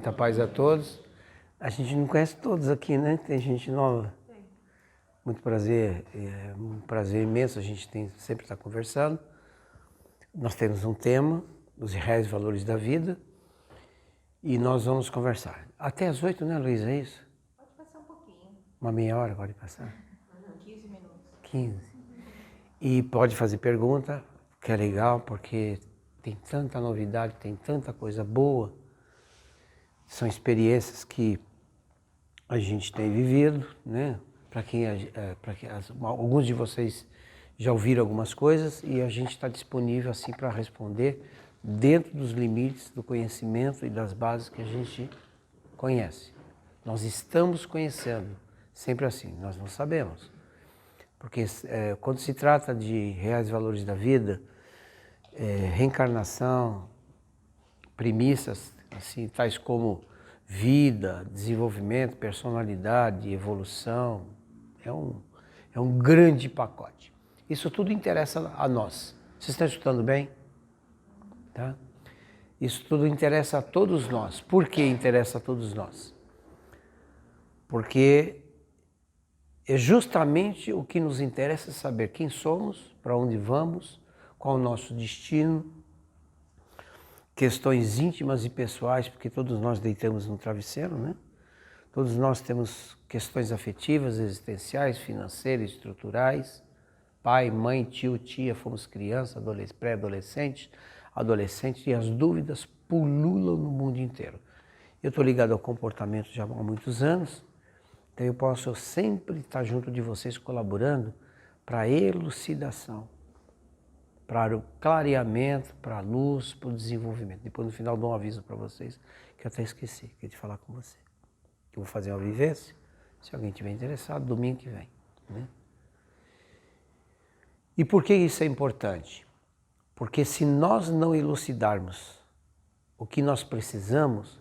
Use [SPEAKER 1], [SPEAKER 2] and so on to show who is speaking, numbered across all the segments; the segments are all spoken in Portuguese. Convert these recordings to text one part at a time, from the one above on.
[SPEAKER 1] Muita paz a todos. A gente não conhece todos aqui, né? Tem gente nova. Muito prazer, é um prazer imenso a gente sempre estar conversando. Nós temos um tema, os reais valores da vida, e nós vamos conversar. Até às 8, né, Luiz? É isso?
[SPEAKER 2] Pode passar um pouquinho.
[SPEAKER 1] Uma meia hora pode passar?
[SPEAKER 2] 15 minutos.
[SPEAKER 1] 15. E pode fazer pergunta, que é legal, porque tem tanta novidade, tem tanta coisa boa. São experiências que a gente tem vivido, né? Alguns de vocês já ouviram algumas coisas e a gente está disponível assim para responder dentro dos limites do conhecimento e das bases que a gente conhece. Nós estamos conhecendo, sempre assim, nós não sabemos. Porque quando se trata de reais valores da vida, reencarnação, premissas assim, tais como vida, desenvolvimento, personalidade, evolução, é um grande pacote. Isso tudo interessa a nós. Vocês estão escutando bem? Tá? Isso tudo interessa a todos nós. Por que interessa a todos nós? Porque é justamente o que nos interessa saber quem somos, para onde vamos, qual o nosso destino, questões íntimas e pessoais, porque todos nós deitamos no travesseiro, né? Todos nós temos questões afetivas, existenciais, financeiras, estruturais. Pai, mãe, tio, tia, fomos criança, pré-adolescente, adolescente, e as dúvidas pululam no mundo inteiro. Eu estou ligado ao comportamento já há muitos anos, então eu posso sempre estar junto de vocês colaborando para a elucidação, para o clareamento, para a luz, para o desenvolvimento. Depois no final dou um aviso para vocês, que eu até esqueci, que de falar com você. Eu vou fazer uma vivência, se alguém estiver interessado, domingo que vem. Né? E por que isso é importante? Porque se nós não elucidarmos o que nós precisamos,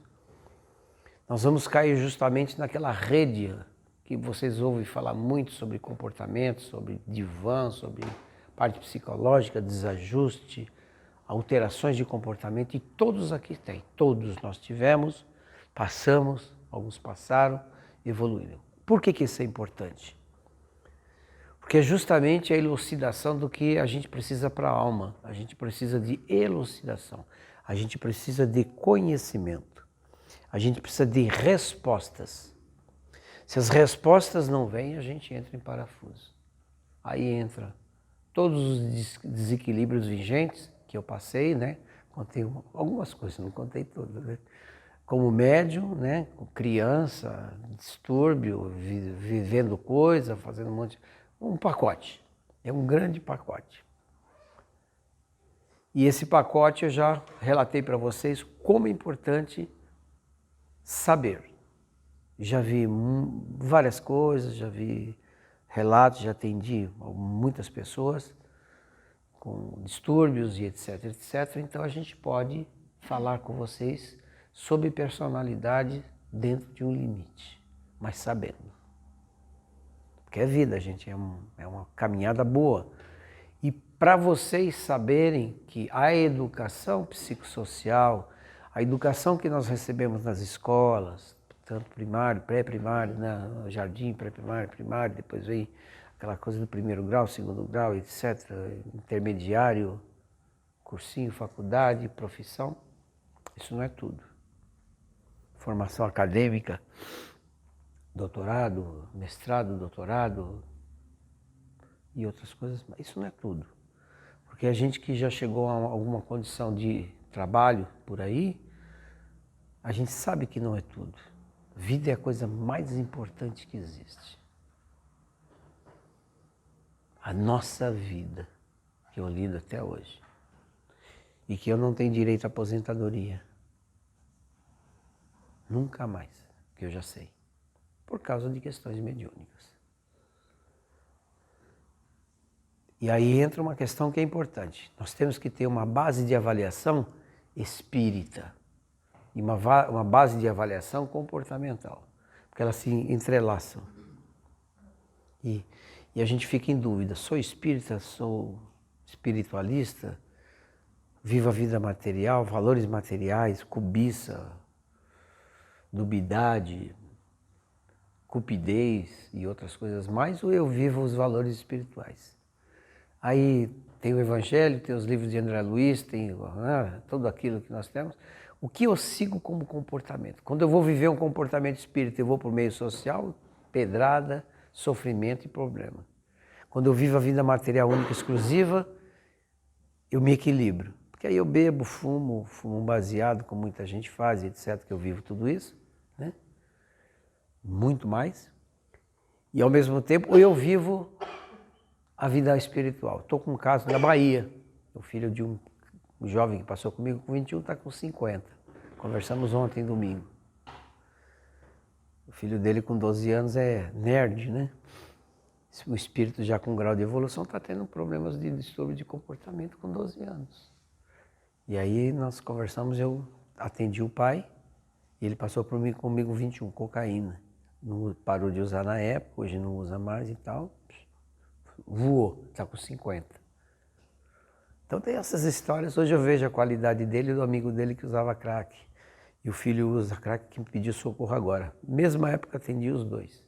[SPEAKER 1] nós vamos cair justamente naquela rede que vocês ouvem falar muito sobre comportamento, sobre divã, sobre parte psicológica, desajuste, alterações de comportamento, e todos aqui têm, todos nós tivemos, passamos, alguns passaram, evoluíram. Por que isso é importante? Porque é justamente a elucidação do que a gente precisa para a alma, a gente precisa de elucidação, a gente precisa de conhecimento, a gente precisa de respostas. Se as respostas não vêm, a gente entra em parafuso. Aí entra todos os desequilíbrios vigentes que eu passei, né? Contei algumas coisas, não contei todas, né? Como médium, né? Criança, distúrbio, vivendo coisa, fazendo um monte. Um pacote. É um grande pacote. E esse pacote eu já relatei para vocês como é importante saber. Já vi várias coisas, já vi relatos, já atendi muitas pessoas com distúrbios e etc, etc. Então a gente pode falar com vocês sobre personalidade dentro de um limite, mas sabendo. Porque é vida, gente, é uma caminhada boa. E para vocês saberem que a educação psicossocial, a educação que nós recebemos nas escolas, tanto primário, pré-primário, né, jardim, pré-primário, primário, depois vem aquela coisa do primeiro grau, segundo grau, etc., intermediário, cursinho, faculdade, profissão, isso não é tudo. Formação acadêmica, doutorado, mestrado, doutorado e outras coisas, mas isso não é tudo. Porque a gente que já chegou a alguma condição de trabalho por aí, a gente sabe que não é tudo. Vida é a coisa mais importante que existe. A nossa vida, que eu lido até hoje. E que eu não tenho direito à aposentadoria. Nunca mais, que eu já sei. Por causa de questões mediúnicas. E aí entra uma questão que é importante. Nós temos que ter uma base de avaliação espírita e uma base de avaliação comportamental, porque elas se entrelaçam. E a gente fica em dúvida, sou espírita, sou espiritualista, vivo a vida material, valores materiais, cobiça, dubiedade, cupidez e outras coisas mais, ou eu vivo os valores espirituais. Aí tem o Evangelho, tem os livros de André Luiz, tem tudo aquilo que nós temos. O que eu sigo como comportamento? Quando eu vou viver um comportamento espírita, eu vou por meio social, pedrada, sofrimento e problema. Quando eu vivo a vida material única e exclusiva, eu me equilibro. Porque aí eu bebo, fumo um baseado, como muita gente faz, etc., que eu vivo tudo isso, né? Muito mais. E ao mesmo tempo eu vivo a vida espiritual. Estou com um caso na Bahia, o filho de um jovem que passou comigo com 21 está com 50. Conversamos ontem, domingo. O filho dele com 12 anos é nerd, né? O espírito já com grau de evolução está tendo problemas de distúrbio de comportamento com 12 anos. E aí nós conversamos, eu atendi o pai, e ele passou por mim comigo 21, cocaína. Não parou de usar na época, hoje não usa mais e tal. Voou, está com 50. Então tem essas histórias, hoje eu vejo a qualidade dele e do amigo dele que usava crack. E o filho usa crack que me pediu socorro agora. Mesma época atendi os dois.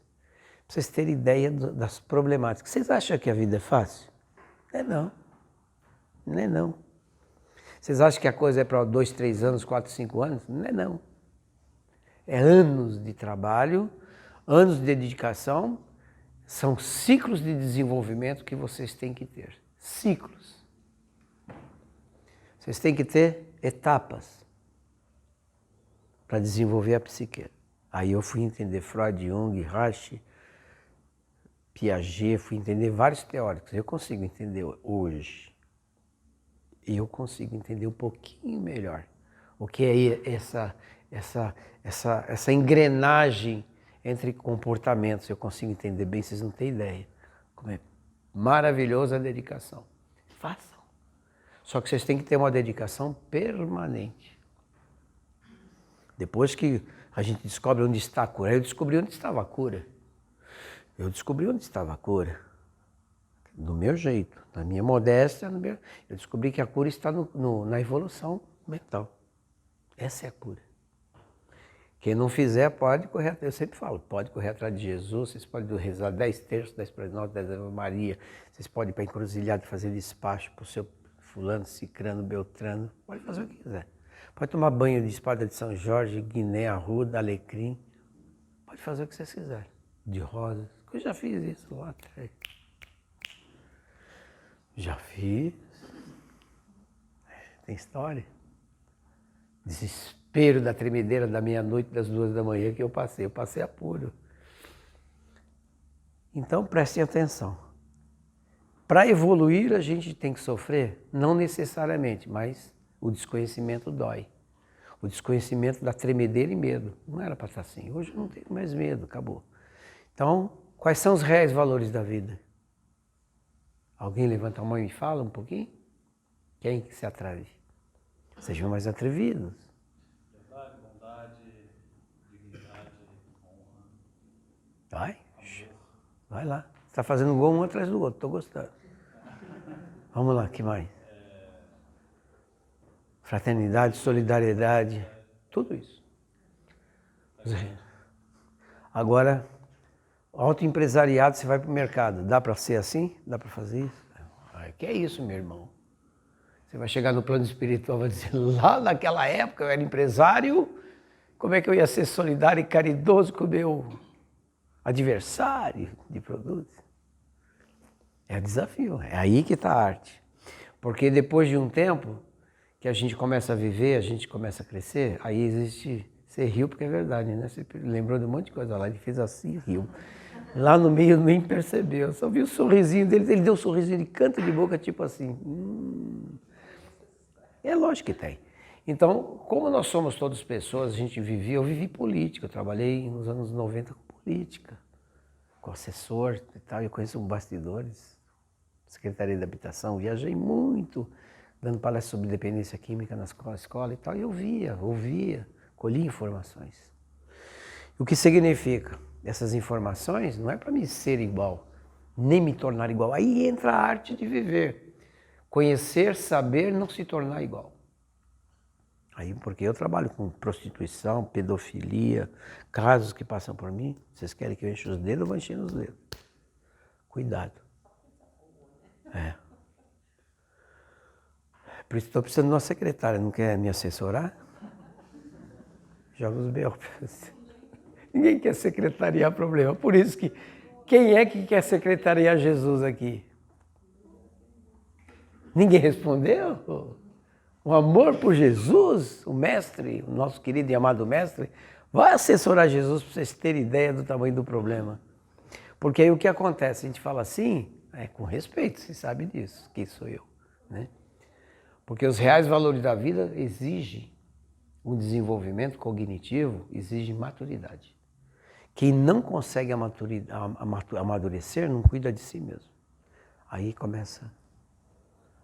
[SPEAKER 1] Pra vocês terem ideia das problemáticas. Vocês acham que a vida é fácil? Não é não. Não é não. Vocês acham que a coisa é para 2, 3 anos, 4, 5 anos? Não é não. É anos de trabalho, anos de dedicação, são ciclos de desenvolvimento que vocês têm que ter. Ciclos. Vocês têm que ter etapas para desenvolver a psique. Aí eu fui entender Freud, Jung, Reich, Piaget, fui entender vários teóricos. Eu consigo entender hoje. E eu consigo entender um pouquinho melhor o que é essa engrenagem entre comportamentos. Eu consigo entender bem, vocês não têm ideia. Como é maravilhosa a dedicação. Façam. Só que vocês têm que ter uma dedicação permanente. Depois que a gente descobre onde está a cura, eu descobri onde estava a cura. Eu descobri onde estava a cura. Do meu jeito, na minha modéstia, eu descobri que a cura está na evolução mental. Essa é a cura. Quem não fizer pode correr, eu sempre falo, pode correr atrás de Jesus, vocês podem rezar 10 terços, 10 para nós, 10 Ave Maria, vocês podem ir para a encruzilhada fazer despacho para o seu fulano, cicrano, beltrano, pode fazer o que quiser. Pode tomar banho de espada de São Jorge, Guiné, Arruda, Alecrim, pode fazer o que vocês quiserem, de rosas, eu já fiz isso lá atrás. Já fiz. Tem história. Desespero da tremedeira da meia-noite, das 2 da manhã que eu passei apuro. Então prestem atenção. Para evoluir a gente tem que sofrer? Não necessariamente, mas o desconhecimento dói. O desconhecimento dá tremedeira e medo. Não era para estar assim. Hoje eu não tenho mais medo, acabou. Então, quais são os reais valores da vida? Alguém levanta a mão e me fala um pouquinho? Quem que se atreve? Sejam mais atrevidos.
[SPEAKER 3] Verdade, bondade, dignidade, honra.
[SPEAKER 1] Vai. Vai lá. Você está fazendo gol um atrás do outro, estou gostando. Vamos lá, que mais? Fraternidade, solidariedade, tudo isso. Agora, autoempresariado, você vai para o mercado, dá para ser assim? Dá para fazer isso? Que é isso, meu irmão? Você vai chegar no plano espiritual e vai dizer, lá naquela época eu era empresário, como é que eu ia ser solidário e caridoso com o meu adversário de produtos? É desafio, é aí que está a arte. Porque depois de um tempo que a gente começa a viver, a gente começa a crescer, aí existe... Você riu porque é verdade, né? Você lembrou de um monte de coisa lá, ele fez assim, riu. Lá no meio nem percebeu, só viu o sorrisinho dele, ele deu um sorrisinho de canto de boca, tipo assim. É lógico que tem. Então, como nós somos todas pessoas, a gente vivia, eu vivi política, eu trabalhei nos anos 90 com política, com assessor e tal, eu conheço bastidores, Secretaria de Habitação, viajei muito, dando palestra sobre dependência química na escola e tal, e eu via, ouvia, colhia informações. O que significa? Essas informações não é para me ser igual, nem me tornar igual. Aí entra a arte de viver. Conhecer, saber, não se tornar igual. Aí, porque eu trabalho com prostituição, pedofilia, casos que passam por mim. Vocês querem que eu enche os dedos, eu vou encher os dedos. Cuidado. É. Por isso estou precisando de uma secretária, não quer me assessorar? Joga os B.O. Ninguém quer secretariar problema. Por isso que, quem é que quer secretariar Jesus aqui? Ninguém respondeu? O amor por Jesus, o mestre, o nosso querido e amado mestre, vai assessorar Jesus para vocês terem ideia do tamanho do problema. Porque aí o que acontece? A gente fala assim, com respeito, você sabe disso, quem sou eu, né? Porque os reais valores da vida exigem um desenvolvimento cognitivo, exigem maturidade. Quem não consegue amadurecer não cuida de si mesmo. Aí começa a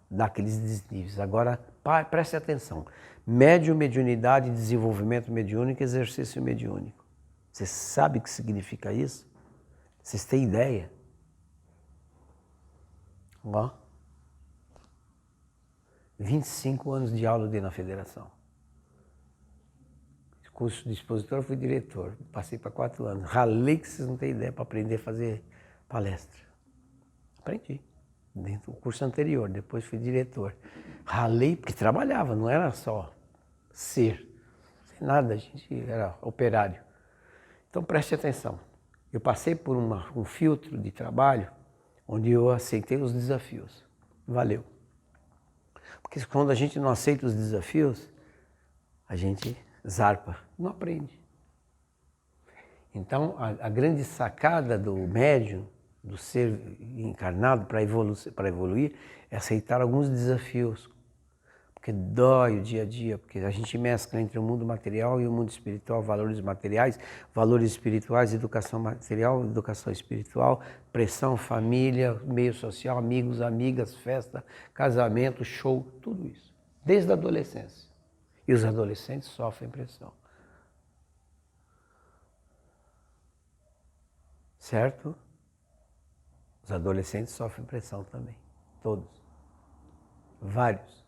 [SPEAKER 1] dar aqueles desníveis. Agora, preste atenção. Mediunidade, desenvolvimento mediúnico, exercício mediúnico. Você sabe o que significa isso? Vocês têm ideia? Ó. 25 anos de aula na federação. Curso de expositor, eu fui diretor. Passei para 4 anos. Ralei que vocês não têm ideia para aprender a fazer palestra. Aprendi. Dentro do curso anterior, depois fui diretor. Ralei porque trabalhava, não era só ser. Sem nada, a gente era operário. Então preste atenção. Eu passei por um filtro de trabalho onde eu aceitei os desafios. Valeu. Porque quando a gente não aceita os desafios, a gente zarpa, não aprende. Então, a grande sacada do médium, do ser encarnado para evoluir, é aceitar alguns desafios. Porque dói o dia a dia, porque a gente mescla entre o mundo material e o mundo espiritual, valores materiais, valores espirituais, educação material, educação espiritual, pressão, família, meio social, amigos, amigas, festa, casamento, show, tudo isso. Desde a adolescência. E os adolescentes sofrem pressão. Certo? Os adolescentes sofrem pressão também. Todos. Vários.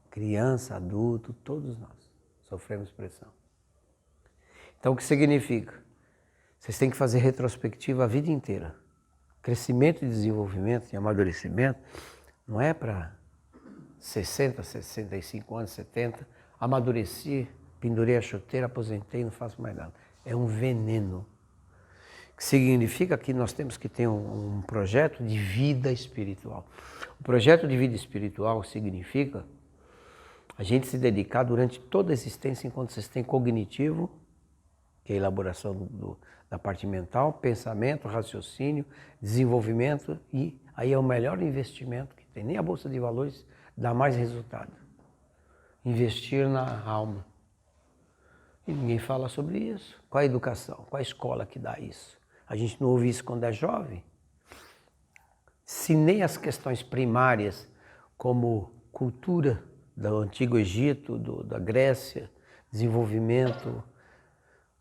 [SPEAKER 1] Criança, adulto, todos nós sofremos pressão. Então o que significa? Vocês têm que fazer retrospectiva a vida inteira. Crescimento e desenvolvimento e amadurecimento não é para 60, 65 anos, 70, amadureci, pendurei a chuteira, aposentei, não faço mais nada. É um veneno. Que significa que nós temos que ter um projeto de vida espiritual. O projeto de vida espiritual significa a gente se dedicar durante toda a existência enquanto vocês têm cognitivo, que é a elaboração da parte mental, pensamento, raciocínio, desenvolvimento, e aí é o melhor investimento que tem. Nem a Bolsa de Valores dá mais resultado. Investir na alma. E ninguém fala sobre isso. Qual a educação? Qual a escola que dá isso? A gente não ouve isso quando é jovem. Se nem as questões primárias, como cultura do Antigo Egito, da Grécia, desenvolvimento,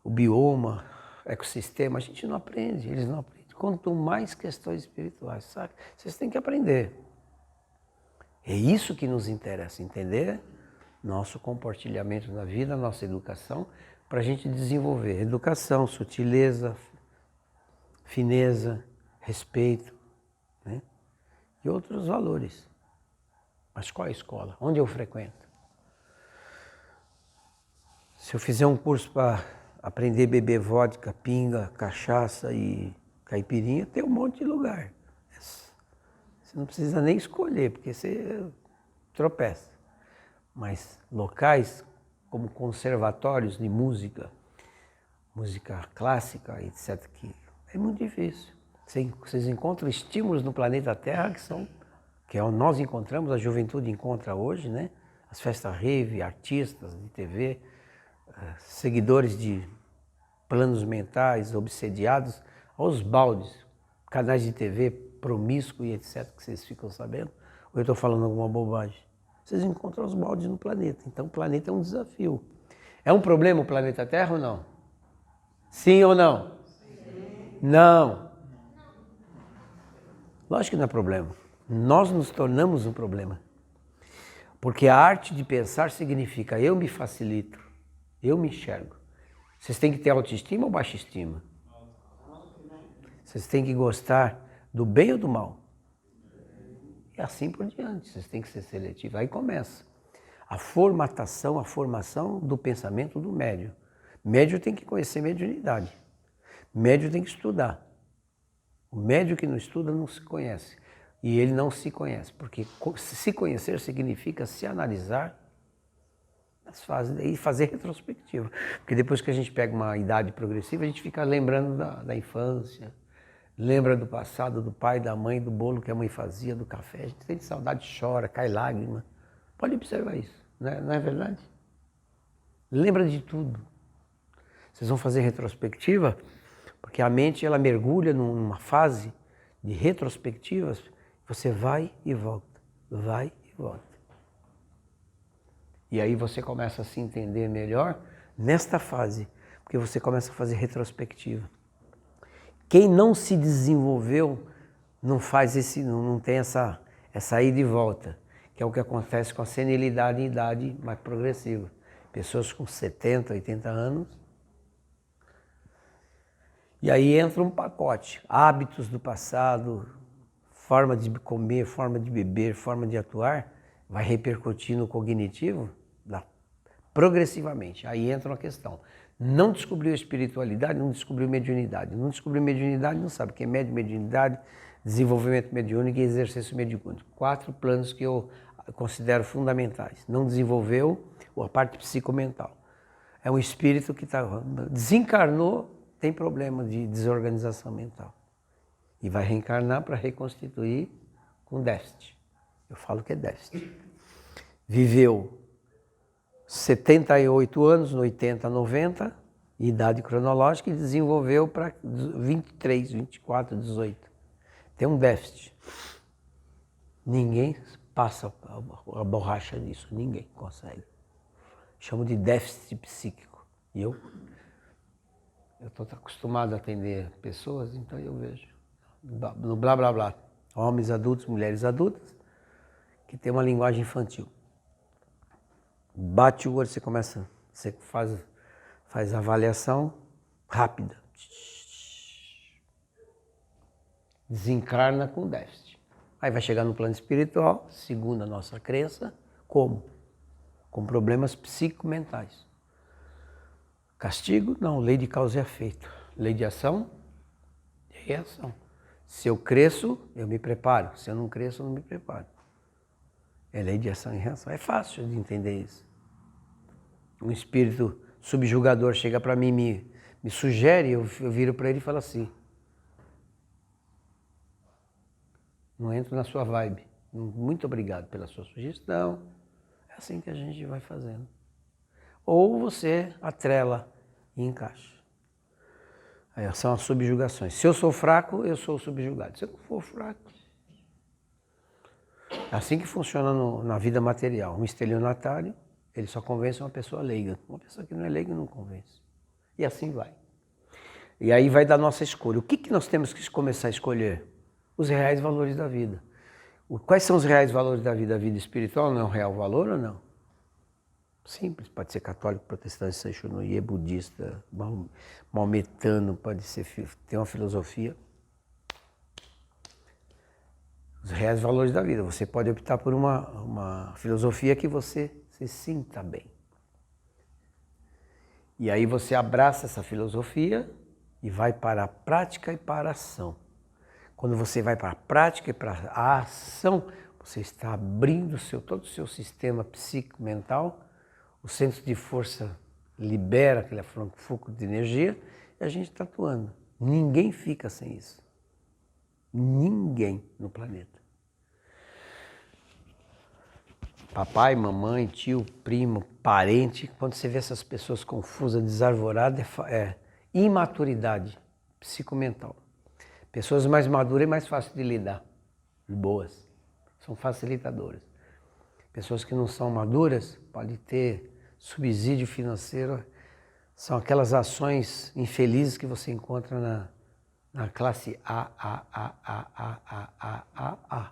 [SPEAKER 1] o bioma, ecossistema, a gente não aprende, eles não aprendem. Quanto mais questões espirituais, sabe? Vocês têm que aprender. É isso que nos interessa, entender nosso compartilhamento na vida, nossa educação, para a gente desenvolver educação, sutileza, fineza, respeito, né? E outros valores. Mas qual é a escola? Onde eu frequento? Se eu fizer um curso para aprender a beber vodka, pinga, cachaça e caipirinha, tem um monte de lugar. Você não precisa nem escolher, porque você tropeça. Mas locais como conservatórios de música, música clássica, etc., que é muito difícil. Vocês encontram estímulos no planeta Terra que nós encontramos, a juventude encontra hoje, né? As festas rave, artistas de TV, seguidores de planos mentais, obsediados aos baldes, canais de TV promíscuo e etc., que vocês ficam sabendo, ou eu estou falando alguma bobagem? Vocês encontram os baldes no planeta, então o planeta é um desafio. É um problema o planeta Terra ou não? Sim ou não? Sim. Não. Lógico que não é problema. Nós nos tornamos um problema. Porque a arte de pensar significa eu me facilito, eu me enxergo. Vocês têm que ter autoestima ou baixa estima? Vocês têm que gostar do bem ou do mal? E assim por diante, vocês têm que ser seletivos. Aí começa a formatação, a formação do pensamento do médium. Médium tem que conhecer mediunidade. Médium tem que estudar. O médium que não estuda não se conhece. E ele não se conhece, porque se conhecer significa se analisar nas fases e fazer retrospectiva. Porque depois que a gente pega uma idade progressiva, a gente fica lembrando da infância, lembra do passado, do pai, da mãe, do bolo que a mãe fazia, do café. A gente tem saudade, chora, cai lágrima. Pode observar isso, não é verdade? Lembra de tudo. Vocês vão fazer retrospectiva, porque a mente ela mergulha numa fase de retrospectivas. Você vai e volta, vai e volta. E aí você começa a se entender melhor nesta fase, porque você começa a fazer retrospectiva. Quem não se desenvolveu não faz não tem essa ida e volta, que é o que acontece com a senilidade em idade mais progressiva. Pessoas com 70, 80 anos. E aí entra um pacote, hábitos do passado, forma de comer, forma de beber, forma de atuar, vai repercutir no cognitivo progressivamente. Aí entra uma questão. Não descobriu espiritualidade, não descobriu mediunidade. Não descobriu mediunidade, não sabe o que é mediunidade, desenvolvimento mediúnico e exercício mediúnico. 4 planos que eu considero fundamentais. Não desenvolveu a parte psicomental. É um espírito que desencarnou, tem problema de desorganização mental. E vai reencarnar para reconstituir com déficit. Eu falo que é déficit. Viveu 78 anos, no 80, 90, idade cronológica, e desenvolveu para 23, 24, 18. Tem um déficit. Ninguém passa a borracha nisso, ninguém consegue. Chamo de déficit psíquico. E eu estou acostumado a atender pessoas, então eu vejo. No blá blá blá, homens adultos, mulheres adultas, que tem uma linguagem infantil. Bate o olho, você faz a avaliação rápida. Desencarna com déficit. Aí vai chegar no plano espiritual, segundo a nossa crença, como? Com problemas psicomentais. Castigo? Não, lei de causa e efeito. Lei de ação e reação. Se eu cresço, eu me preparo. Se eu não cresço, eu não me preparo. É lei de ação e reação. É fácil de entender isso. Um espírito subjugador chega para mim e me sugere, eu viro para ele e falo assim: não entro na sua vibe. Muito obrigado pela sua sugestão. É assim que a gente vai fazendo. Ou você atrela e encaixa. Aí são as subjugações. Se eu sou fraco, eu sou subjugado. Se eu não for fraco... É assim que funciona na vida material. Um estelionatário, ele só convence uma pessoa leiga. Uma pessoa que não é leiga não convence. E assim vai. E aí vai da nossa escolha. O que nós temos que começar a escolher? Os reais valores da vida. Quais são os reais valores da vida? A vida espiritual não é um real valor ou não? Simples, pode ser católico, protestante, Sanchonoye, budista, maometano, pode ser, ter uma filosofia. Os reais valores da vida. Você pode optar por uma filosofia que você se sinta bem. E aí você abraça essa filosofia e vai para a prática e para a ação. Quando você vai para a prática e para a ação, você está abrindo todo o seu sistema psico-mental. O centro de força libera aquele fluxo de energia e a gente está atuando. Ninguém fica sem isso. Ninguém no planeta. Papai, mamãe, tio, primo, parente, quando você vê essas pessoas confusas, desarvoradas, é imaturidade psicomental. Pessoas mais maduras é mais fácil de lidar, boas, são facilitadoras. Pessoas que não são maduras podem ter subsídio financeiro, são aquelas ações infelizes que você encontra na classe A.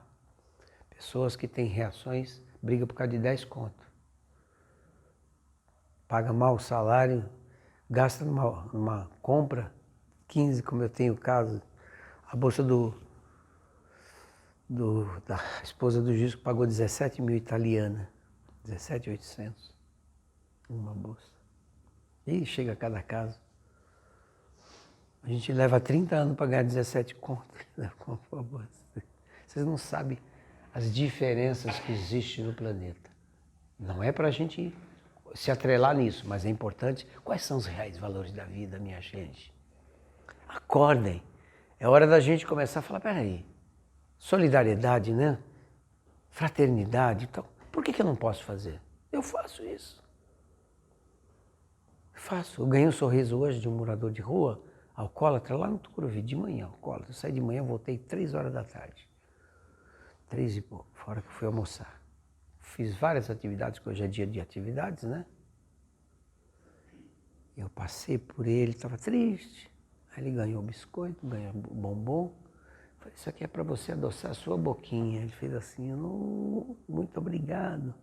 [SPEAKER 1] Pessoas que têm reações briga por causa de 10 conto. Paga mal o salário, gasta numa compra, 15, como eu tenho o caso. A bolsa da esposa do juiz pagou 17 mil italiana, 17.800, uma bolsa. E chega a cada casa. A gente leva 30 anos para ganhar 17 conto. Vocês não sabem as diferenças que existem no planeta. Não é para a gente se atrelar nisso, mas é importante. Quais são os reais valores da vida, minha gente? Acordem. É hora da gente começar a falar, peraí, solidariedade, né? Fraternidade, então, por que eu não posso fazer? Eu faço isso. Faço. Eu ganhei um sorriso hoje de um morador de rua, alcoólatra, lá no Tucuruvi, de manhã, alcoólatra. Eu saí de manhã, voltei 3 horas da tarde. 3 e pouco, fora que eu fui almoçar. Fiz várias atividades, que hoje é dia de atividades, né? Eu passei por ele, estava triste. Aí ele ganhou biscoito, ganhou bombom. Falei, isso aqui é para você adoçar a sua boquinha. Ele fez assim, muito obrigado.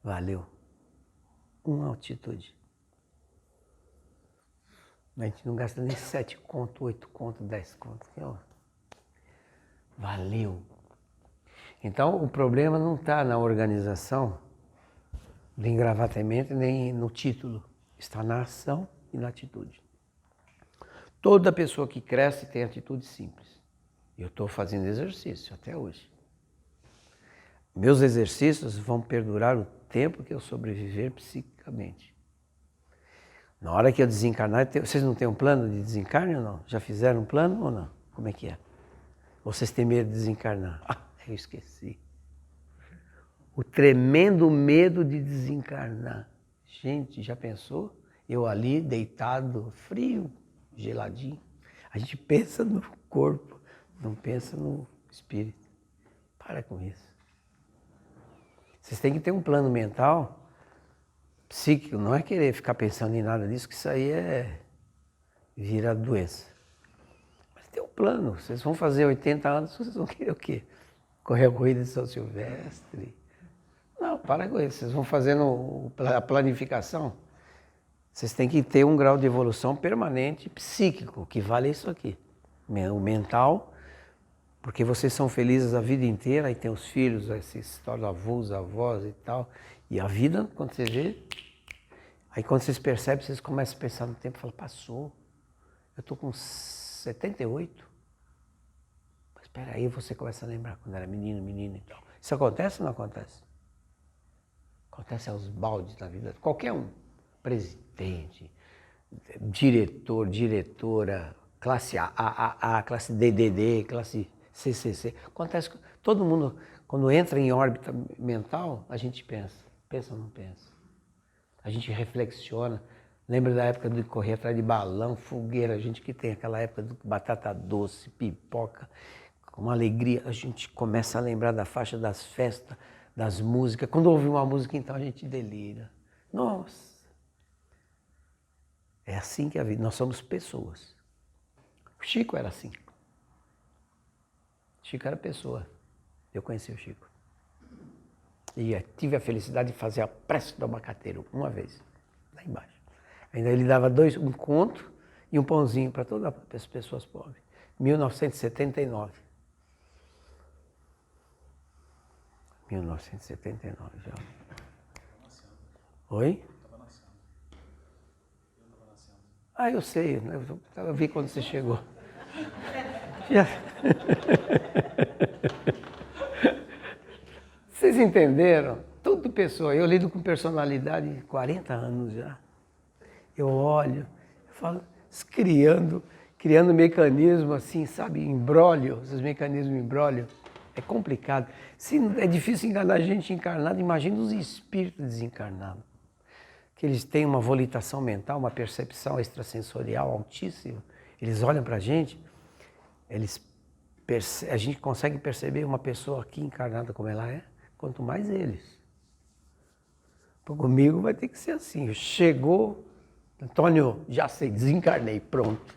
[SPEAKER 1] Valeu. Uma altitude. A gente não gasta nem 7 conto, 8 conto, 10 conto. Valeu. Então, o problema não está na organização do engravatamento nem no título. Está na ação e na atitude. Toda pessoa que cresce tem atitude simples. Eu estou fazendo exercício até hoje. Meus exercícios vão perdurar o tempo que eu sobreviver psiquicamente. Na hora que eu desencarnar, vocês não têm um plano de desencarne ou não? Já fizeram um plano ou não? Como é que é? Ou vocês têm medo de desencarnar? Eu esqueci. O tremendo medo de desencarnar. Gente, já pensou? Eu ali, deitado, frio, geladinho. A gente pensa no corpo, não pensa no espírito. Para com isso. Vocês têm que ter um plano mental, psíquico. Não é querer ficar pensando em nada disso, que isso aí vira doença. Mas tem um plano. Vocês vão fazer 80 anos, vocês vão querer o quê? Correr a corrida de São Silvestre? Não, para com isso. Vocês vão fazendo a planificação. Vocês têm que ter um grau de evolução permanente psíquico, que vale isso aqui. O mental, porque vocês são felizes a vida inteira, aí tem os filhos, aí se tornam avós, avós e tal. E a vida, quando você vê, aí quando vocês percebem, vocês começam a pensar no tempo e falam, passou. Eu estou com 78. Espera aí, você começa a lembrar quando era menino e tal. Isso acontece ou não acontece? Acontece aos baldes na vida de qualquer um. Presidente, diretor, diretora, classe A, classe DDD, classe CCC. Acontece com todo mundo, quando entra em órbita mental, a gente pensa. Pensa ou não pensa? A gente reflexiona. Lembra da época de correr atrás de balão, fogueira, a gente que tem aquela época de batata doce, pipoca. Com uma alegria, a gente começa a lembrar da faixa das festas, das músicas. Quando ouve uma música, então a gente delira. Nossa! É assim que a vida, nós somos pessoas. O Chico era assim. O Chico era pessoa. Eu conheci o Chico. E tive a felicidade de fazer a prece do abacateiro uma vez, lá embaixo. Ainda ele dava um conto e um pãozinho para todas as pessoas pobres. 1979. 1979 já. Oi? Ah, eu sei, eu vi quando você chegou. Já. Vocês entenderam? Tudo pessoa. Eu lido com personalidade de 40 anos já. Eu olho, eu falo, criando mecanismo assim, sabe, embrólio, esses mecanismos embrólio. É complicado. Se é difícil enganar a gente encarnada, imagina os espíritos desencarnados. Que eles têm uma volitação mental, uma percepção extrasensorial altíssima. Eles olham para a gente, a gente consegue perceber uma pessoa aqui encarnada como ela é, quanto mais eles. Comigo vai ter que ser assim. Chegou, Antônio, já sei, desencarnei, pronto.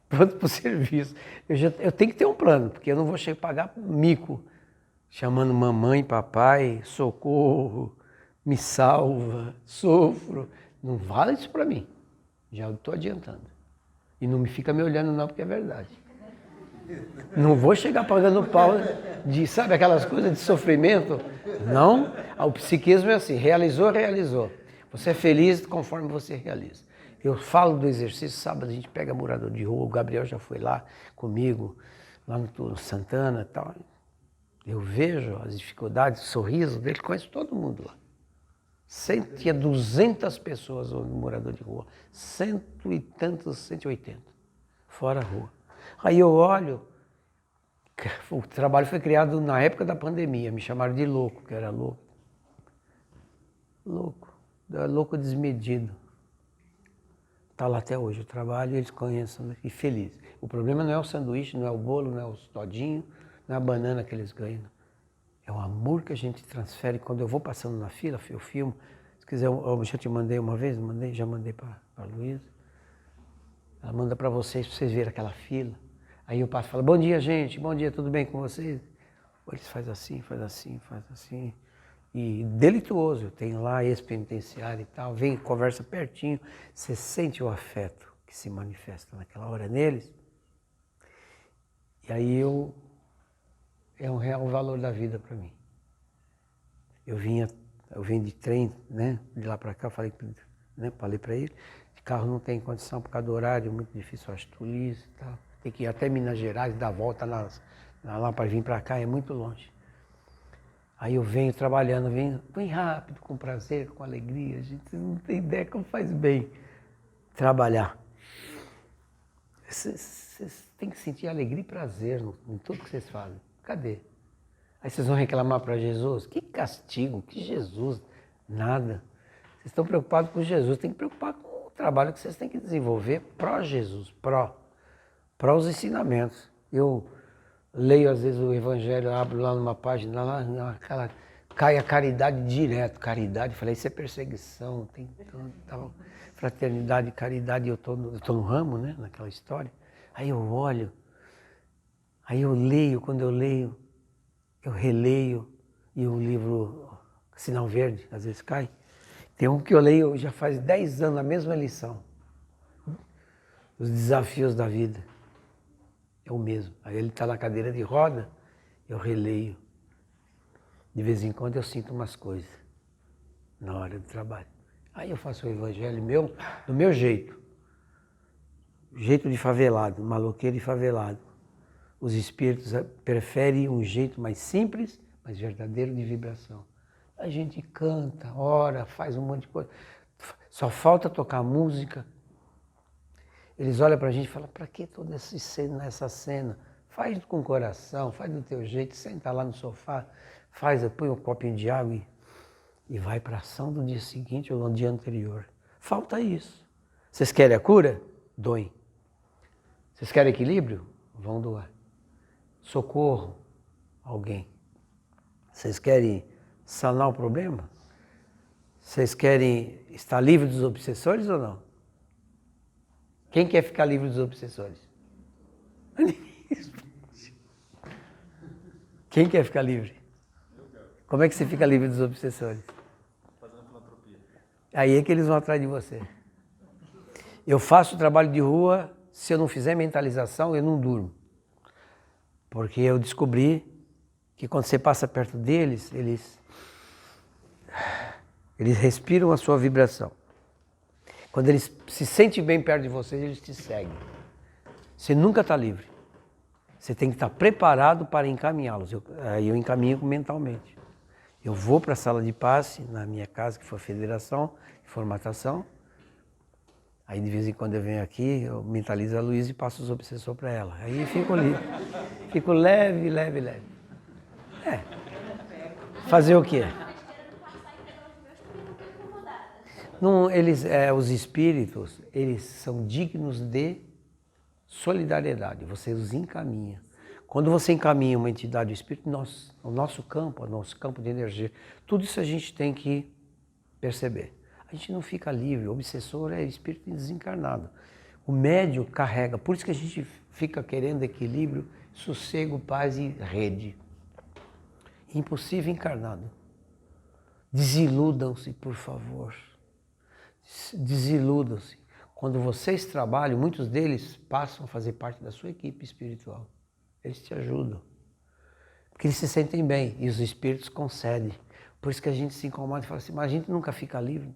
[SPEAKER 1] Pronto para o serviço. Eu tenho que ter um plano, porque eu não vou pagar mico. chamando mamãe, papai, socorro, me salva, sofro. Não vale isso para mim. Já estou adiantando. E não me fica me olhando não, porque é verdade. Não vou chegar pagando pau de, sabe, aquelas coisas de sofrimento. Não, o psiquismo é assim, realizou, realizou. Você é feliz conforme você realiza. Eu falo do exercício, sábado a gente pega morador de rua, o Gabriel já foi lá comigo, lá no Santana e tal. Eu vejo as dificuldades, o sorriso dele, conheço todo mundo lá. Tinha 200 pessoas no morador de rua, 100 e tantos, 180, fora a rua. Aí eu olho, o trabalho foi criado na época da pandemia, me chamaram de louco, que era louco. Louco desmedido. Está lá até hoje o trabalho, eles conhecem e feliz. O problema não é o sanduíche, não é o bolo, não é o todinho, não é a banana que eles ganham. É o amor que a gente transfere. Quando eu vou passando na fila, eu filmo. Se quiser, eu já te mandei uma vez, já mandei para a Luísa. Ela manda para vocês verem aquela fila. Aí eu passo e falo, bom dia, gente, bom dia, tudo bem com vocês? Eles fazem assim, faz assim, faz assim. E delituoso, eu tenho lá ex-penitenciário e tal, vem, conversa pertinho, você sente o afeto que se manifesta naquela hora neles. E aí é um real valor da vida para mim. Eu vim de trem, né, de lá para cá, falei para ele, de carro não tem condição por causa do horário, muito difícil, acho tulice e tal. Tem que ir até Minas Gerais, dar volta lá para vir para cá, é muito longe. Aí eu venho trabalhando, venho rápido, com prazer, com alegria, a gente não tem ideia como faz bem trabalhar. Vocês têm que sentir alegria e prazer em tudo que vocês fazem. Cadê? Aí vocês vão reclamar para Jesus? Que castigo, que Jesus, nada. Vocês estão preocupados com Jesus, tem que preocupar com o trabalho que vocês têm que desenvolver pró-Jesus, pró os ensinamentos. Eu leio às vezes o Evangelho, abro lá numa página, lá cai a caridade direto, caridade, falei, isso é perseguição, tem tal, fraternidade, caridade, eu tô no ramo, né, naquela história. Aí eu olho, aí eu leio, quando eu leio, eu releio, e o livro Sinal Verde, às vezes cai. Tem um que eu leio já faz 10 anos, a mesma lição. Os desafios da vida. É o mesmo. Aí ele está na cadeira de roda, eu releio. De vez em quando eu sinto umas coisas na hora do trabalho. Aí eu faço o evangelho meu, do meu jeito. Jeito de favelado, maloqueiro de favelado. Os espíritos preferem um jeito mais simples, mas verdadeiro de vibração. A gente canta, ora, faz um monte de coisa. Só falta tocar música. Eles olham para a gente e falam, para que toda essa cena? Faz com o coração, faz do teu jeito, senta lá no sofá, põe um copinho de água e vai para a ação do dia seguinte ou no dia anterior. Falta isso. Vocês querem a cura? Doem. Vocês querem equilíbrio? Vão doar. Socorro alguém. Vocês querem sanar o problema? Vocês querem estar livre dos obsessores ou não? Quem quer ficar livre dos obsessores? Quem quer ficar livre? Como é que você fica livre dos obsessores?
[SPEAKER 3] Fazendo filantropia.
[SPEAKER 1] Aí é que eles vão atrás de você. Eu faço trabalho de rua, se eu não fizer mentalização, eu não durmo. Porque eu descobri que quando você passa perto deles, eles respiram a sua vibração. Quando eles se sentem bem perto de você, eles te seguem. Você nunca está livre. Você tem que estar preparado para encaminhá-los. Aí eu encaminho mentalmente. Eu vou para a sala de passe, na minha casa, que foi a Federação de Formatação. Aí de vez em quando eu venho aqui, eu mentalizo a Luísa e passo os obsessores para ela. Aí fico livre. Fico leve. Fazer o quê? Não, os espíritos, eles são dignos de solidariedade, você os encaminha. Quando você encaminha uma entidade do espírito, o nosso campo de energia, tudo isso a gente tem que perceber. A gente não fica livre, o obsessor é espírito desencarnado. O médium carrega, por isso que a gente fica querendo equilíbrio, sossego, paz e rede. Impossível encarnado. Desiludam-se, por favor. Desiludam-se. Quando vocês trabalham, muitos deles passam a fazer parte da sua equipe espiritual. Eles te ajudam. Porque eles se sentem bem e os espíritos concedem. Por isso que a gente se incomoda e fala assim, mas a gente nunca fica livre.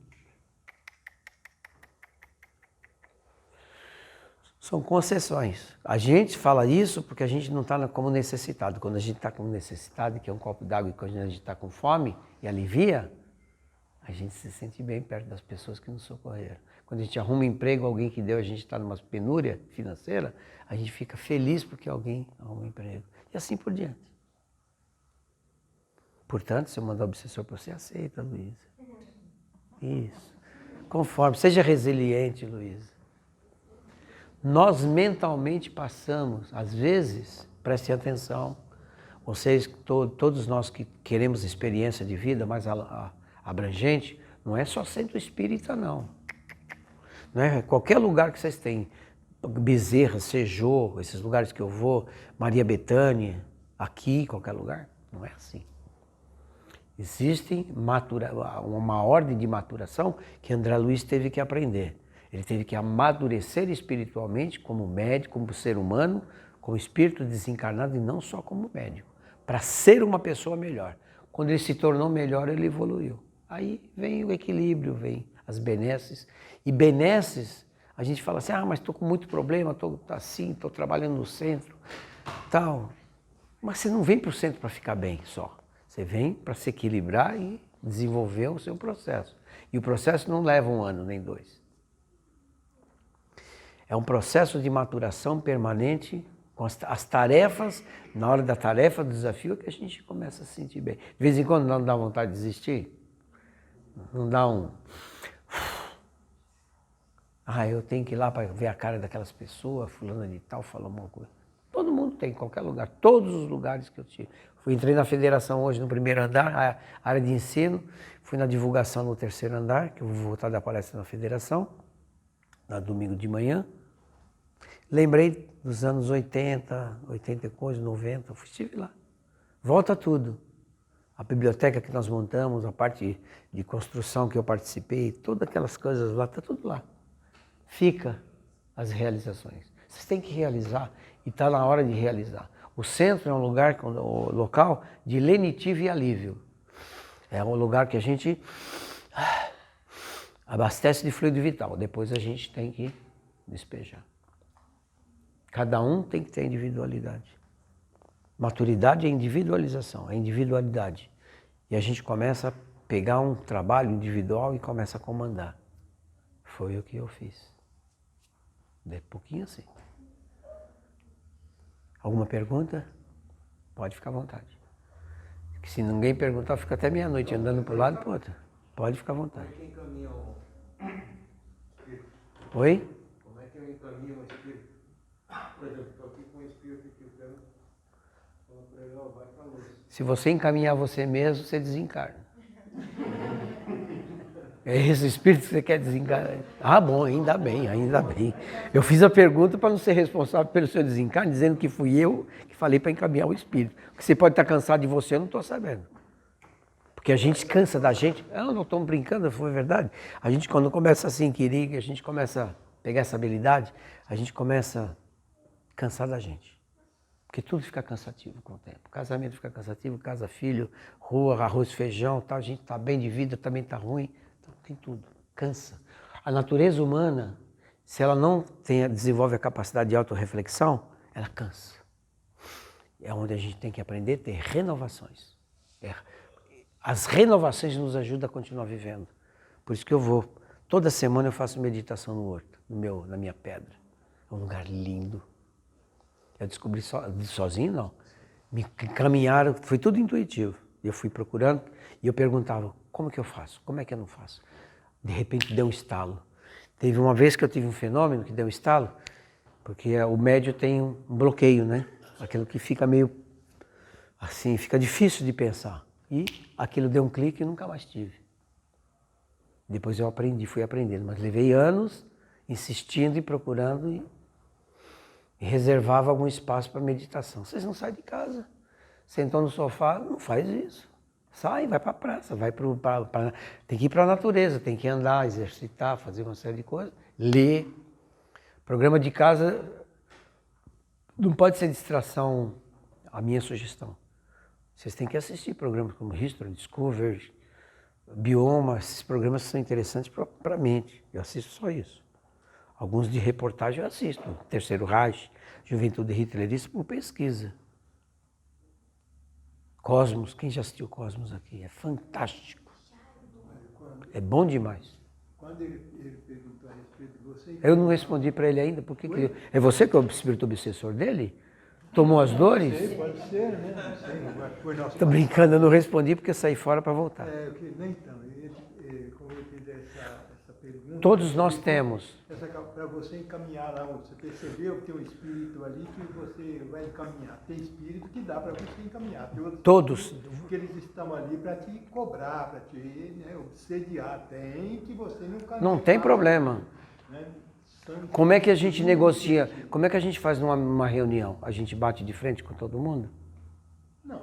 [SPEAKER 1] São concessões. A gente fala isso porque a gente não está como necessitado. Quando a gente está como necessitado, que é um copo d'água, e quando a gente está com fome e alivia, a gente se sente bem perto das pessoas que nos socorreram. Quando a gente arruma um emprego, alguém que deu, a gente está numa penúria financeira, a gente fica feliz porque alguém arruma um emprego. E assim por diante. Portanto, se eu mandar o obsessor para você, aceita, Luísa. Isso. Conforme. Seja resiliente, Luísa. Nós mentalmente passamos, às vezes, prestem atenção, vocês, todos nós que queremos experiência de vida mais abrangente, não é só centro espírita, não. Não é qualquer lugar que vocês têm, Bezerra, Sejô, esses lugares que eu vou, Maria Bethânia, aqui, qualquer lugar, não é assim. Existe uma ordem de maturação que André Luiz teve que aprender. Ele teve que amadurecer espiritualmente como médico, como ser humano, como espírito desencarnado e não só como médico, para ser uma pessoa melhor. Quando ele se tornou melhor, ele evoluiu. Aí vem o equilíbrio, vem as benesses. E benesses, a gente fala assim, mas estou com muito problema, estou assim, estou trabalhando no centro, tal. Mas você não vem para o centro para ficar bem só. Você vem para se equilibrar e desenvolver o seu processo. E o processo não leva 1 ano, nem 2. É um processo de maturação permanente, com as tarefas, na hora da tarefa, do desafio, que a gente começa a se sentir bem. De vez em quando não dá vontade de desistir, não dá eu tenho que ir lá para ver a cara daquelas pessoas, fulana de tal, falar uma coisa. Todo mundo tem, em qualquer lugar, todos os lugares que eu tive. Entrei na federação hoje no 1º andar, a área de ensino, fui na divulgação no 3º andar, que eu vou voltar da palestra na federação, no domingo de manhã. Lembrei dos anos 80, 80 e coisa, 90, estive lá. Volta tudo. A biblioteca que nós montamos, a parte de construção que eu participei, todas aquelas coisas lá, está tudo lá. Fica as realizações. Vocês têm que realizar e está na hora de realizar. O centro é um lugar, o local de lenitivo e alívio. É um lugar que a gente abastece de fluido vital. Depois a gente tem que despejar. Cada um tem que ter individualidade. Maturidade é individualização, é individualidade. E a gente começa a pegar um trabalho individual e começa a comandar. Foi o que eu fiz. De pouquinho assim. Alguma pergunta? Pode ficar à vontade. Se ninguém perguntar, fica até meia-noite andando para um lado e para o outro. Pode ficar à vontade.
[SPEAKER 4] Como é que encaminha o espírito?
[SPEAKER 1] Oi?
[SPEAKER 4] Como é que eu encaminho o espírito? Por exemplo, estou aqui com o espírito que eu quero falar para ele, vai para a luz.
[SPEAKER 1] Se você encaminhar você mesmo, você desencarna. É esse espírito que você quer desencarnar. Bom, ainda bem, ainda bem. Eu fiz a pergunta para não ser responsável pelo seu desencarne, dizendo que fui eu que falei para encaminhar o espírito. Porque você pode estar cansado de você, eu não estou sabendo. Porque a gente cansa da gente. Não estamos brincando, foi verdade. A gente, quando começa a se inquirir, a gente começa a pegar essa habilidade, a gente começa a cansar da gente. Porque tudo fica cansativo com o tempo. Casamento fica cansativo, casa, filho, rua, arroz, feijão, tal. A gente está bem de vida, também está ruim. Então tem tudo, cansa. A natureza humana, se ela não desenvolve a capacidade de autorreflexão, ela cansa. É onde a gente tem que aprender a ter renovações. As renovações nos ajudam a continuar vivendo. Por isso que toda semana eu faço meditação no horto, na minha pedra. É um lugar lindo. Eu descobri sozinho, não. Me encaminharam, foi tudo intuitivo. Eu fui procurando e eu perguntava, como que eu faço? Como é que eu não faço? De repente deu um estalo. Teve uma vez que eu tive um fenômeno que deu um estalo, porque o médio tem um bloqueio, né? Aquilo que fica meio assim, fica difícil de pensar. E aquilo deu um clique e nunca mais tive. Depois eu fui aprendendo, mas levei anos insistindo e procurando e reservava algum espaço para meditação. Vocês não saem de casa, sentou no sofá, não faz isso. Sai, vai para a praça, tem que ir para a natureza, tem que andar, exercitar, fazer uma série de coisas, ler. Programa de casa não pode ser distração, a minha sugestão. Vocês têm que assistir programas como History, Discovery, Bioma, esses programas são interessantes para a mente. Eu assisto só isso. Alguns de reportagem eu assisto. Terceiro Reich, Juventude Hitlerista, por pesquisa. Cosmos, quem já assistiu Cosmos aqui? É fantástico. É bom demais.
[SPEAKER 4] Quando ele perguntou a respeito de você...
[SPEAKER 1] Eu não respondi para ele ainda, porque é você que é o espírito obsessor dele? Tomou as dores?
[SPEAKER 4] Pode ser, né? Não sei. Foi nosso
[SPEAKER 1] Estou brincando, eu não respondi porque saí fora para voltar.
[SPEAKER 4] Então, como eu fiz essa pergunta...
[SPEAKER 1] Todos nós temos.
[SPEAKER 4] Para você encaminhar lá, você percebeu que tem um espírito ali que você vai encaminhar. Tem espírito que dá para você encaminhar. Tem outros
[SPEAKER 1] Todos.
[SPEAKER 4] que eles estão ali para te cobrar, para te, né, obsediar. Tem que você não encaminhar.
[SPEAKER 1] Não tem problema.
[SPEAKER 4] Né?
[SPEAKER 1] Como é que a gente negocia? Como é que a gente faz numa reunião? A gente bate de frente com todo mundo?
[SPEAKER 4] Não.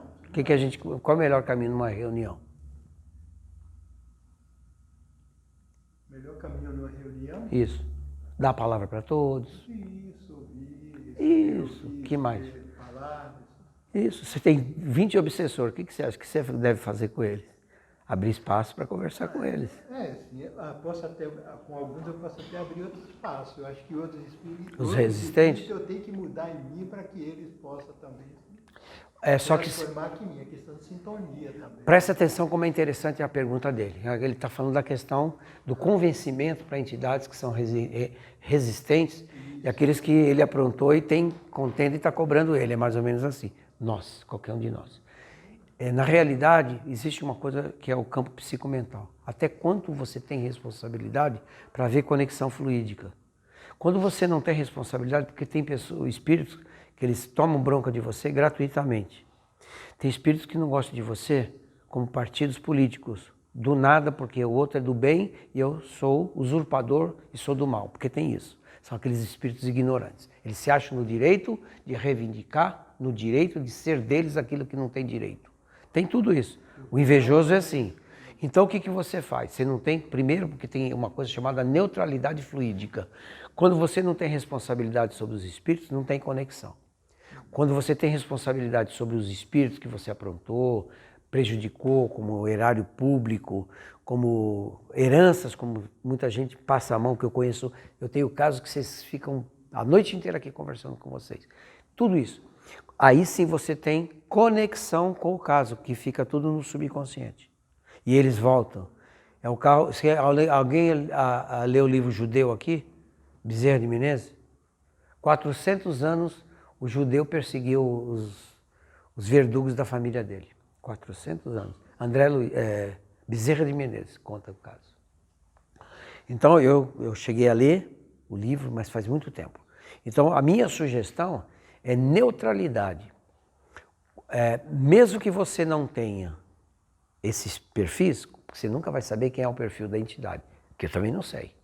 [SPEAKER 1] Qual é o melhor caminho numa reunião?
[SPEAKER 4] Melhor caminho numa reunião?
[SPEAKER 1] Isso. Dar a palavra para todos.
[SPEAKER 4] Isso, ouvir.
[SPEAKER 1] Isso. Que mais?
[SPEAKER 4] Falar.
[SPEAKER 1] Isso. Você tem 20 obsessores. O que você acha que você deve fazer com eles? Abrir espaço para conversar com eles.
[SPEAKER 4] Sim, com alguns eu posso até abrir outro espaço. Eu acho que outros espíritos...
[SPEAKER 1] Os resistentes?
[SPEAKER 4] Eu tenho que mudar em mim para que eles possam também...
[SPEAKER 1] Só que
[SPEAKER 4] transformar aqui em mim, a questão de sintonia também.
[SPEAKER 1] presta atenção como é interessante a pergunta dele. Ele está falando da questão do convencimento para entidades que são resistentes e aqueles que ele aprontou e tem contenda e está cobrando ele. É mais ou menos assim. Nós, qualquer um de nós. Na realidade, existe uma coisa que é o campo psicomental. Até quanto você tem responsabilidade para ver conexão fluídica? Quando você não tem responsabilidade, porque tem espíritos que eles tomam bronca de você gratuitamente. Tem espíritos que não gostam de você, como partidos políticos. Do nada, porque o outro é do bem e eu sou usurpador e sou do mal. Porque tem isso. São aqueles espíritos ignorantes. Eles se acham no direito de reivindicar, no direito de ser deles aquilo que não tem direito. Tem tudo isso. O invejoso é assim. Então o que você faz? Você não tem, primeiro porque tem uma coisa chamada neutralidade fluídica. Quando você não tem responsabilidade sobre os espíritos, não tem conexão. Quando você tem responsabilidade sobre os espíritos que você aprontou, prejudicou, como erário público, como heranças, como muita gente passa a mão, que eu conheço, eu tenho casos que vocês ficam a noite inteira aqui conversando com vocês. Tudo isso. Aí sim você tem conexão com o caso, que fica tudo no subconsciente. E eles voltam. É o carro. Alguém leu o livro Judeu aqui? Bezerra de Menezes? 400 anos o judeu perseguiu os verdugos da família dele. 400 anos. Bezerra de Menezes conta o caso. Então eu cheguei a ler o livro, mas faz muito tempo. Então a minha sugestão é neutralidade. Mesmo que você não tenha esses perfis, você nunca vai saber quem é o perfil da entidade, que eu também não sei.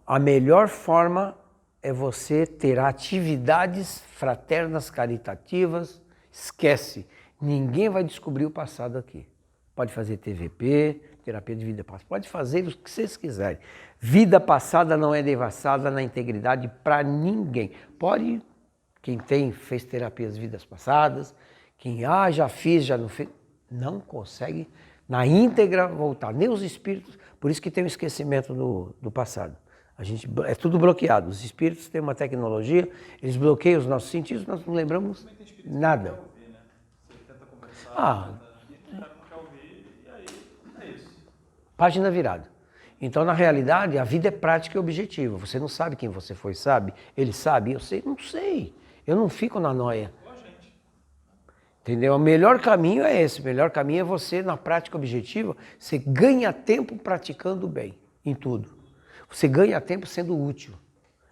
[SPEAKER 1] A melhor forma é você ter atividades fraternas, caritativas. Esquece, ninguém vai descobrir o passado aqui. Pode fazer TVP, terapia de vida passada, pode fazer o que vocês quiserem. Vida passada não é devassada na integridade para ninguém. Pode, quem fez terapias de vidas passadas, quem já fiz, já não fez, não consegue na íntegra voltar, nem os espíritos, por isso que tem o esquecimento do passado. É tudo bloqueado. Os espíritos têm uma tecnologia, eles bloqueiam os nossos sentidos, nós não lembramos nada.
[SPEAKER 3] Você tenta conversar, não quer ouvir, e aí é isso.
[SPEAKER 1] Página virada. Então, na realidade, a vida é prática e objetiva. Você não sabe quem você foi, sabe? Ele sabe, eu sei, não sei. Eu não fico na noia. Entendeu? O melhor caminho é esse. O melhor caminho é você, na prática objetiva, você ganha tempo praticando o bem, em tudo. Você ganha tempo sendo útil,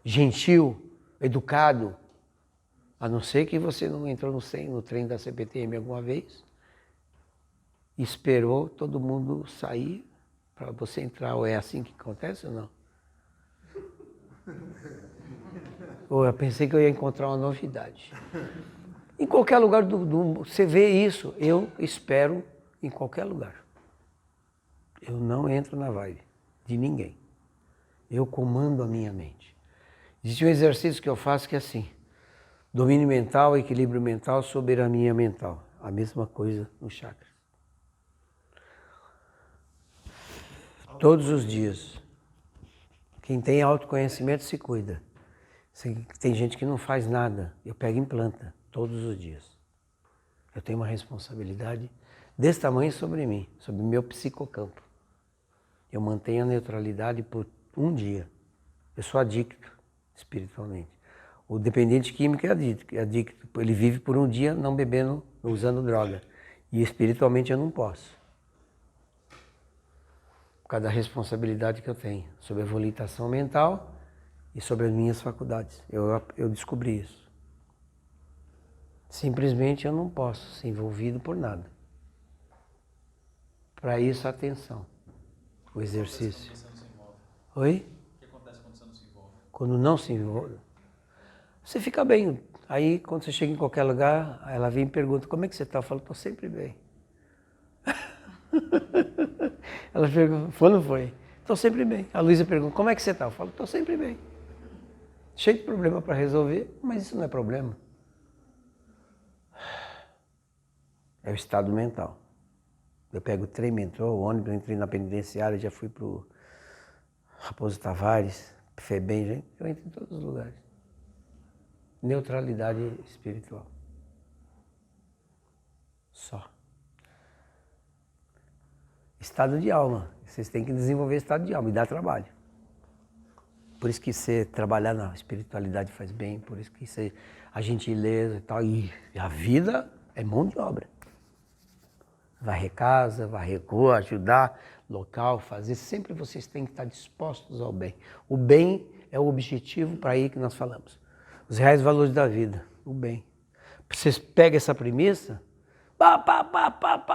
[SPEAKER 1] gentil, educado. A não ser que você não entrou no trem da CPTM alguma vez, esperou todo mundo sair para você entrar. Ou é assim que acontece ou não? Ou eu pensei que eu ia encontrar uma novidade. Em qualquer lugar você vê isso, eu espero em qualquer lugar. Eu não entro na vibe de ninguém. Eu comando a minha mente. Existe um exercício que eu faço que é assim: domínio mental, equilíbrio mental, soberania mental. A mesma coisa no chakra. Todos os dias. Quem tem autoconhecimento se cuida. Tem gente que não faz nada. Eu pego e implanta todos os dias. Eu tenho uma responsabilidade desse tamanho sobre mim, sobre o meu psicocampo. Eu mantenho a neutralidade por um dia. Eu sou adicto espiritualmente. O dependente químico é adicto. Ele vive por um dia não bebendo, usando droga. E espiritualmente eu não posso. Por causa da responsabilidade que eu tenho sobre a volitação mental e sobre as minhas faculdades. Eu descobri isso. Simplesmente eu não posso ser envolvido por nada. Para isso, atenção. O exercício. Oi?
[SPEAKER 3] O que acontece quando você não se envolve?
[SPEAKER 1] Quando não se envolve, você fica bem. Aí, quando você chega em qualquer lugar, ela vem e pergunta: como é que você está? Eu falo: estou sempre bem. Ela pergunta: quando foi? Estou sempre bem. A Luísa pergunta: como é que você está? Eu falo: estou sempre bem. Cheio de problema para resolver, mas isso não é problema. É o estado mental. Eu pego o trem, metrô, o ônibus, entrei na penitenciária, já fui para o Raposo Tavares, FEBEM, eu entro em todos os lugares. Neutralidade espiritual. Só. Estado de alma. Vocês têm que desenvolver estado de alma e dá trabalho. Por isso que você trabalhar na espiritualidade faz bem, por isso que a gentileza e tal. E a vida é mão de obra. Varrer casa, varrer rua, ajudar local, fazer. Sempre vocês têm que estar dispostos ao bem. O bem é o objetivo para aí que nós falamos. Os reais valores da vida, o bem. Vocês pegam essa premissa,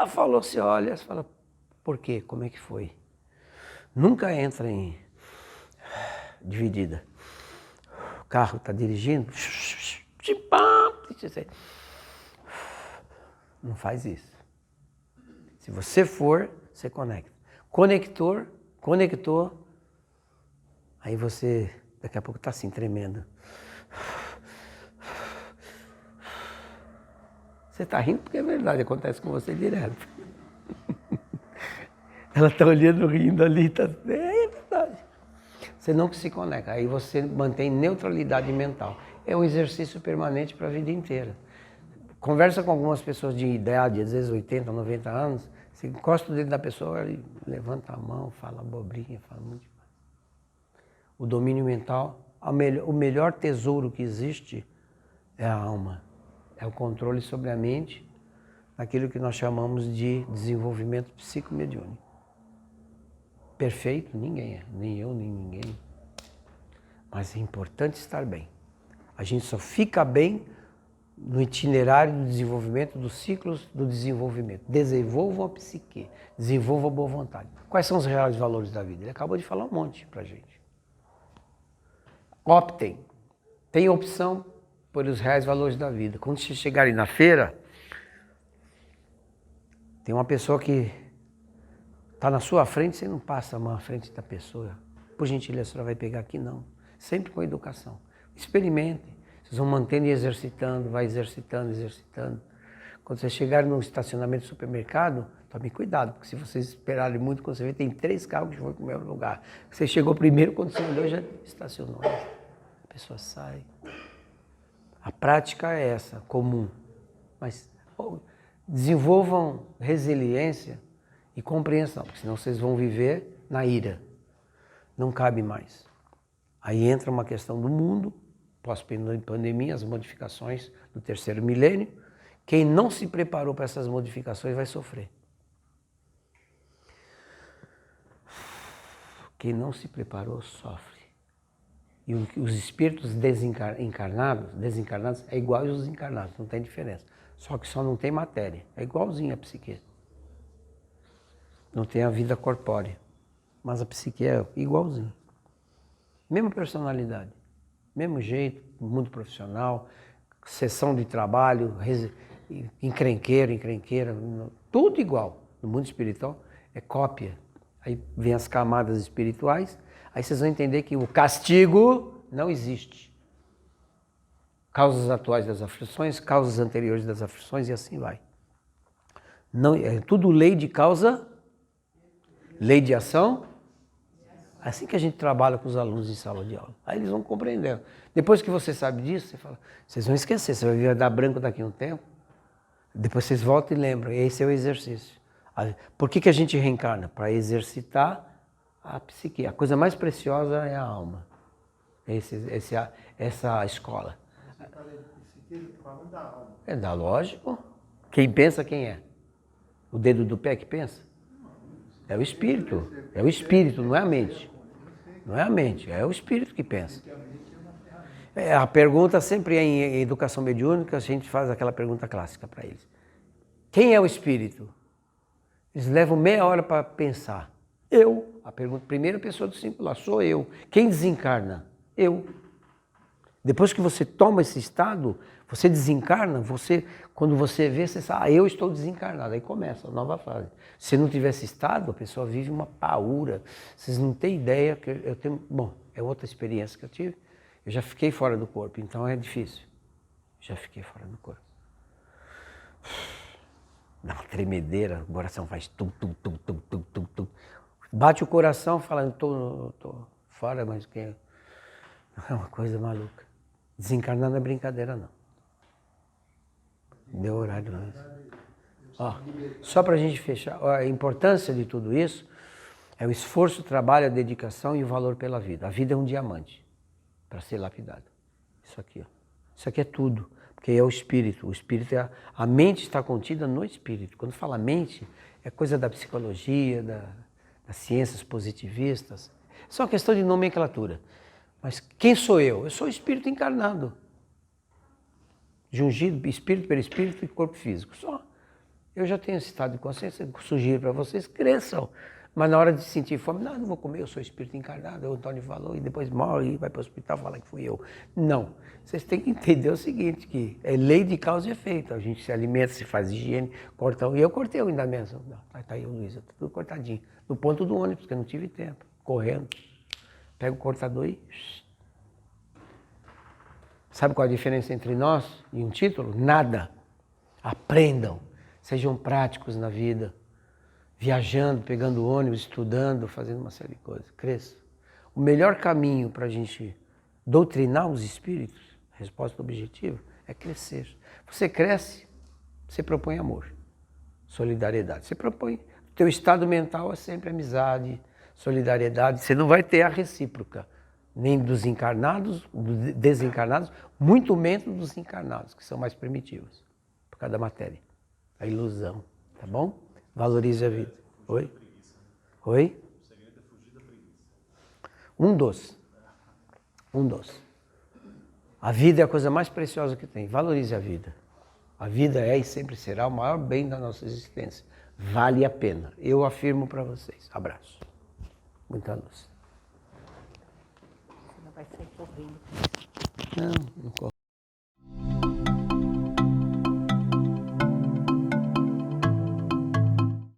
[SPEAKER 1] falou, você olha, você fala: por quê? Como é que foi? Nunca entra em dividida. O carro está dirigindo, não faz isso. Se você for, você conecta. Conectou, aí você daqui a pouco está assim, tremendo. Você está rindo porque é verdade, acontece com você direto. Ela está olhando, rindo ali, é verdade. Você não se conecta, aí você mantém neutralidade mental. É um exercício permanente para a vida inteira. Conversa com algumas pessoas de idade, às vezes 80, 90 anos, você encosta o dedo da pessoa, ele levanta a mão, fala abobrinha, fala muito demais. O domínio mental, o melhor tesouro que existe é a alma. É o controle sobre a mente, naquilo que nós chamamos de desenvolvimento psicomediúnico. Perfeito? Ninguém é, nem eu, nem ninguém. Mas é importante estar bem. A gente só fica bem no itinerário do desenvolvimento, dos ciclos do desenvolvimento. Desenvolvam a psique, desenvolvam a boa vontade. Quais são os reais valores da vida? Ele acabou de falar um monte pra gente. Optem, tenham opção por os reais valores da vida. Quando vocês chegarem na feira, tem uma pessoa que está na sua frente, você não passa a mão à frente da pessoa. Por gentileza, a senhora vai pegar aqui? Não. Sempre com educação. Experimentem. Vocês vão mantendo e exercitando, vai exercitando, exercitando. Quando vocês chegarem no estacionamento do supermercado, tome cuidado, porque se vocês esperarem muito, quando você vê, tem 3 carros que vão para o mesmo lugar. Você chegou primeiro, quando você olhou, já estacionou. A pessoa sai. A prática é essa, comum. Mas desenvolvam resiliência e compreensão, porque senão vocês vão viver na ira. Não cabe mais. Aí entra uma questão do mundo, pós-pandemia, as modificações do 3º milênio. Quem não se preparou para essas modificações vai sofrer. Quem não se preparou sofre. E os espíritos desencarnados é igual aos encarnados, não tem diferença. Só que só não tem matéria, é igualzinho a psique. Não tem a vida corpórea, mas a psique é igualzinho. Mesma personalidade, mesmo jeito, mundo profissional, sessão de trabalho, encrenqueira, tudo igual. No mundo espiritual é cópia. Aí vem as camadas espirituais, aí vocês vão entender que o castigo não existe. Causas atuais das aflições, causas anteriores das aflições e assim vai. Não, é tudo lei de causa, lei de ação. É assim que a gente trabalha com os alunos em sala de aula. Aí eles vão compreendendo. Depois que você sabe disso, você fala, vocês vão esquecer, você vai dar branco daqui a um tempo. Depois vocês voltam e lembram, esse é o exercício. Por que a gente reencarna? Para exercitar a psique. A coisa mais preciosa é a alma. Essa escola.
[SPEAKER 4] Você fala de psique, fala da alma.
[SPEAKER 1] É da lógico. Quem pensa, quem é? O dedo do pé que pensa? É o espírito. É o espírito, não é a mente. Não é a mente, é o espírito que pensa. A pergunta sempre é em educação mediúnica, a gente faz aquela pergunta clássica para eles. Quem é o espírito? Eles levam meia hora para pensar. Eu. A pergunta, primeira pessoa do singular, sou eu. Quem desencarna? Eu. Depois que você toma esse estado, você desencarna, quando você vê, você sabe, eu estou desencarnado. Aí começa a nova fase. Se não tiver esse estado, a pessoa vive uma paura. Vocês não têm ideia que eu tenho. Bom, é outra experiência que eu tive. Eu já fiquei fora do corpo, então é difícil. Já fiquei fora do corpo. Dá uma tremedeira, o coração faz tum, tum, tum, tum, tum, tum, tum. Bate o coração falando, tô fora, mas que é uma coisa maluca. Desencarnar não é brincadeira, não. Deu horário mesmo. Ó, só para a gente fechar, a importância de tudo isso é o esforço, o trabalho, a dedicação e o valor pela vida. A vida é um diamante para ser lapidado. Isso aqui, ó. Isso aqui é tudo, porque é o espírito. O espírito a mente está contida no espírito. Quando fala mente, é coisa da psicologia, das ciências positivistas. É só uma questão de nomenclatura. Mas quem sou eu? Eu sou o espírito encarnado. Jungido, espírito, perispírito e corpo físico. Só. Eu já tenho esse estado de consciência, sugiro para vocês, cresçam. Mas na hora de sentir fome, não vou comer, eu sou espírito encarnado, o Antônio falou, e depois morre e vai para o hospital falar que fui eu. Não. Vocês têm que entender o seguinte, que é lei de causa e efeito. A gente se alimenta, se faz higiene, corta. E eu cortei ainda mesmo. Tá aí, Luísa, tá tudo cortadinho. No ponto do ônibus, porque eu não tive tempo. Correndo. Pega o cortador e... Sabe qual a diferença entre nós e um título? Nada. Aprendam. Sejam práticos na vida. Viajando, pegando ônibus, estudando, fazendo uma série de coisas. Cresça. O melhor caminho para a gente doutrinar os espíritos, resposta objetiva, é crescer. Você cresce, você propõe amor, solidariedade. Você propõe. O teu estado mental é sempre amizade, solidariedade. Você não vai ter a recíproca, nem dos encarnados, dos desencarnados, muito menos dos encarnados, que são mais primitivos, por causa da matéria, a ilusão, tá bom? Valorize a vida. Oi? Oi?
[SPEAKER 3] O segredo é fugir da preguiça.
[SPEAKER 1] Um dos. A vida é a coisa mais preciosa que tem. Valorize a vida. A vida é e sempre será o maior bem da nossa existência. Vale a pena. Eu afirmo para vocês. Abraço. Muita luz.
[SPEAKER 2] Você não vai sair correndo.
[SPEAKER 1] Não corro.